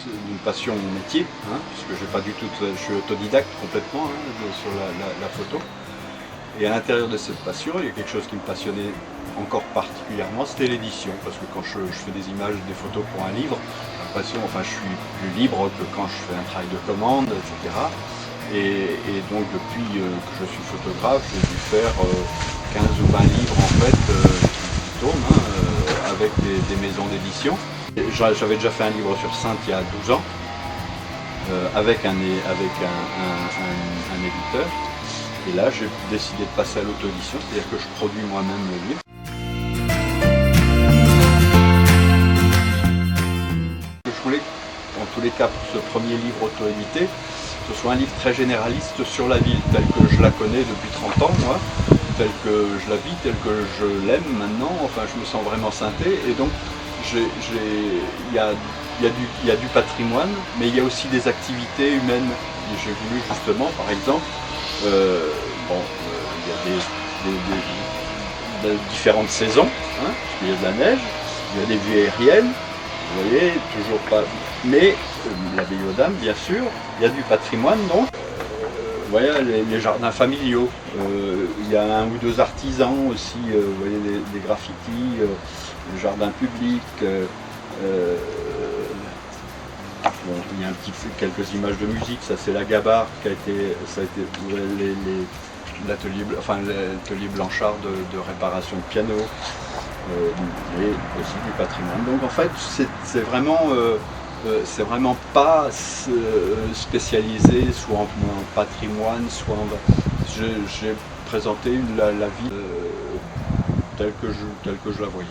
d'une passion mon métier, hein, puisque je suis autodidacte complètement sur la photo. Et à l'intérieur de cette passion, il y a quelque chose qui me passionnait encore particulièrement, c'était l'édition. Parce que quand je fais des images, des photos pour un livre, j'ai l'impression, enfin, je suis plus libre que quand je fais un travail de commande, etc. Et donc depuis que je suis photographe, j'ai dû faire 15 ou 20 livres en fait qui tournent avec des maisons d'édition. J'avais déjà fait un livre sur Sainte il y a 12 ans avec un éditeur. Et là, j'ai décidé de passer à l'auto-édition, c'est-à-dire que je produis moi-même le livre. Je voulais, en tous les cas, pour ce premier livre auto-édité, que ce soit un livre très généraliste sur la ville, telle que je la connais depuis 30 ans, moi, telle que je la vis, telle que je l'aime maintenant, enfin, je me sens vraiment synthé. Et donc, il y a du patrimoine, mais il y a aussi des activités humaines. Et j'ai voulu justement, par exemple, il y a des différentes saisons, hein, il y a de la neige, il y a des vues aériennes, vous voyez, toujours pas, mais l'abbaye aux Dames, bien sûr, il y a du patrimoine, donc, voilà, les jardins familiaux, il y a un ou deux artisans aussi, vous voyez, des graffitis, le jardin public, bon, il y a quelques images de musique, ça c'est la Gabarre qui a été, l'atelier Blanchard de réparation de piano, et aussi du patrimoine. Donc en fait c'est vraiment pas spécialisé soit en patrimoine, soit en... J'ai présenté la vie telle que je la voyais.